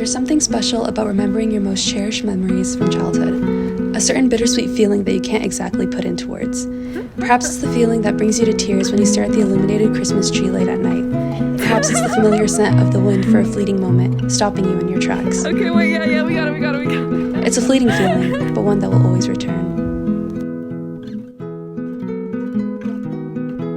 There's something special about remembering your most cherished memories from childhood. A certain bittersweet feeling that you can't exactly put into words. Perhaps it's the feeling that brings you to tears when you stare at the illuminated Christmas tree late at night. Perhaps it's the familiar scent of the wind for a fleeting moment, stopping you in your tracks. Okay, wait, yeah, we got it. It's a fleeting feeling, but one that will always return.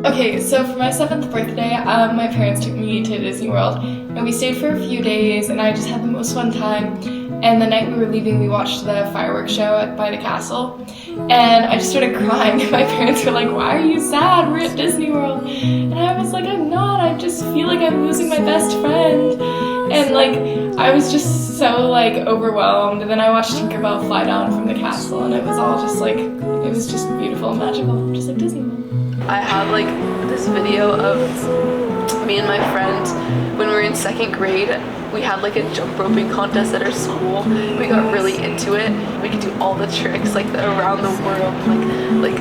Okay, so for my 7th birthday, my parents took me to Disney World, and we stayed for a few days, and I just had the most fun time. And the night we were leaving, we watched the fireworks show by the castle, and I just started crying. My parents were like, "Why are you sad? We're at Disney World." And I was like, "I'm not. I just feel like I'm losing my best friend." And I was just so overwhelmed. And then I watched Tinkerbell fly down from the castle, and it was all just it was just beautiful and magical, just like Disney World. I have this video of me and my friends when we were in 2nd grade. We had a jump roping contest at our school. We got really into it. We could do all the tricks around the world, like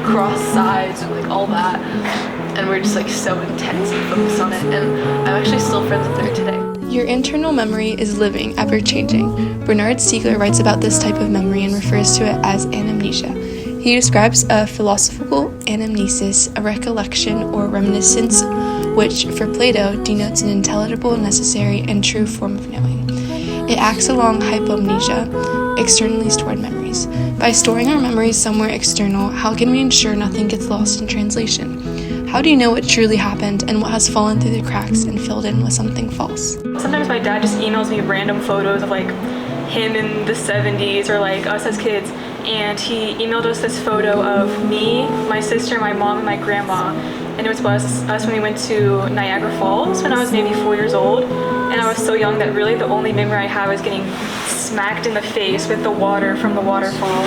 cross sides and all that. And we're just so intense and focused on it. And I'm actually still friends with her today. Your internal memory is living, ever-changing. Bernard Stiegler writes about this type of memory and refers to it as anamnesia. He describes a philosophical anamnesis, a recollection or reminiscence, which, for Plato, denotes an intelligible, necessary, and true form of knowing. It acts along hypomnesia, externally stored memories. By storing our memories somewhere external, how can we ensure nothing gets lost in translation? How do you know what truly happened and what has fallen through the cracks and filled in with something false? Sometimes my dad just emails me random photos of him in the 70s or us as kids, and he emailed us this photo of me, my sister, my mom, and my grandma, and it was us when we went to Niagara Falls when I was maybe 4 years old, and I was so young that really the only memory I have is getting smacked in the face with the water from the waterfall.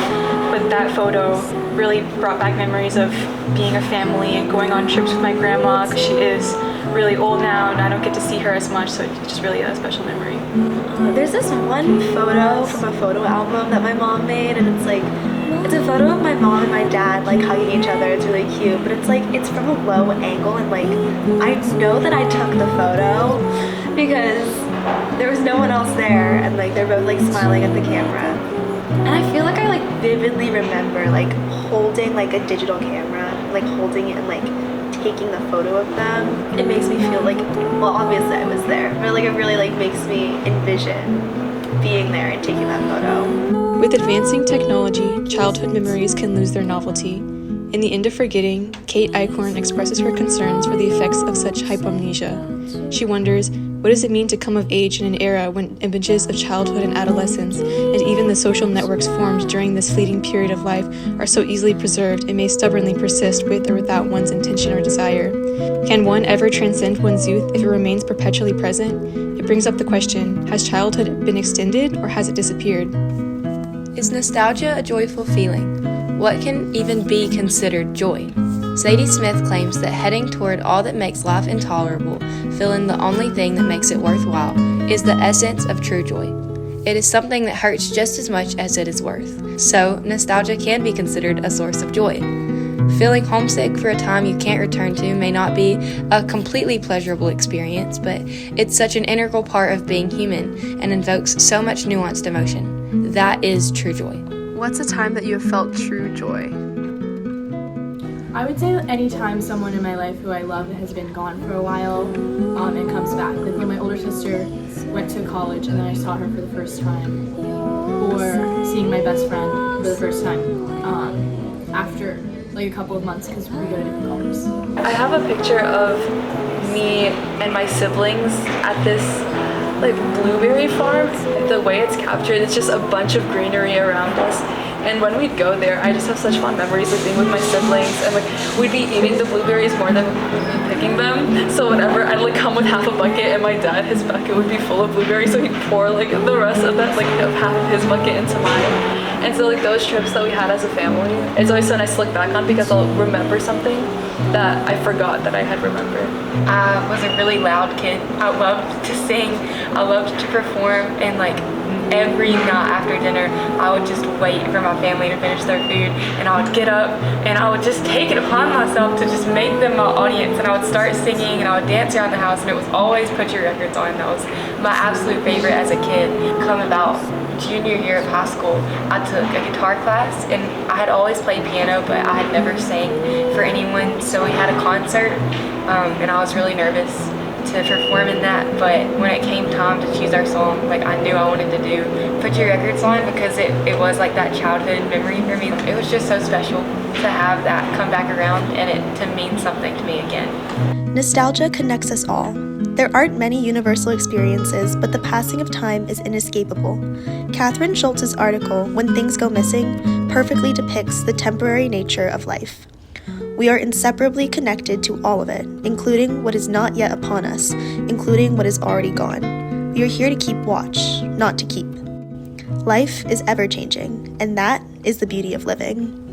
But that photo really brought back memories of being a family and going on trips with my grandma, because she is really old now and I don't get to see her as much, so it's just really a special memory. There's this one photo from a photo album that my mom made, and it's a photo of my mom and my dad hugging each other. It's really cute, but it's from a low angle, and I know that I took the photo because there was no one else there, and they're both smiling at the camera. And I feel I vividly remember holding a digital camera, holding it and taking the photo of them. It makes me feel well, obviously I was there, but it really makes me envision being there and taking that photo. With advancing technology, childhood memories can lose their novelty. In The End of Forgetting, Kate Eichhorn expresses her concerns for the effects of such hypomnesia. She wonders, what does it mean to come of age in an era when images of childhood and adolescence, and even the social networks formed during this fleeting period of life, are so easily preserved and may stubbornly persist with or without one's intention or desire? Can one ever transcend one's youth if it remains perpetually present? It brings up the question, has childhood been extended or has it disappeared? Is nostalgia a joyful feeling? What can even be considered joy? Sadie Smith claims that heading toward all that makes life intolerable, feeling the only thing that makes it worthwhile, is the essence of true joy. It is something that hurts just as much as it is worth. So, nostalgia can be considered a source of joy. Feeling homesick for a time you can't return to may not be a completely pleasurable experience, but it's such an integral part of being human and invokes so much nuanced emotion. That is true joy. What's a time that you have felt true joy? I would say any time someone in my life who I love has been gone for a while and comes back. When my older sister went to college and then I saw her for the first time, or seeing my best friend for the first time after a couple of months because we go to different colors. I have a picture of me and my siblings at this blueberry farm. The way it's captured, it's just a bunch of greenery around us. And when we'd go there, I just have such fond memories of being with my siblings, and we'd be eating the blueberries more than we'd be picking them. So whenever I'd come with half a bucket, and my dad, his bucket would be full of blueberries, so he'd pour the rest of that, of half of his bucket into mine. And so those trips that we had as a family, it's always so nice to look back on because I'll remember something that I forgot that I had remembered. I was a really loud kid. I loved to sing. I loved to perform, and every night after dinner, I would just wait for my family to finish their food, and I would get up and I would just take it upon myself to just make them my audience, and I would start singing and I would dance around the house, and it was always Put Your Records On. That was my absolute favorite as a kid, come about junior year of high school, I took a guitar class, and I had always played piano, but I had never sang for anyone. So we had a concert, and I was really nervous to perform in that. But when it came time to choose our song, like, I knew I wanted to do "Put Your Records On" because it was like that childhood memory for me. It was just so special to have that come back around and it to mean something to me again. Nostalgia connects us all. There aren't many universal experiences, but the passing of time is inescapable. Catherine Schultz's article, "When Things Go Missing," perfectly depicts the temporary nature of life. We are inseparably connected to all of it, including what is not yet upon us, including what is already gone. We are here to keep watch, not to keep. Life is ever-changing, and that is the beauty of living.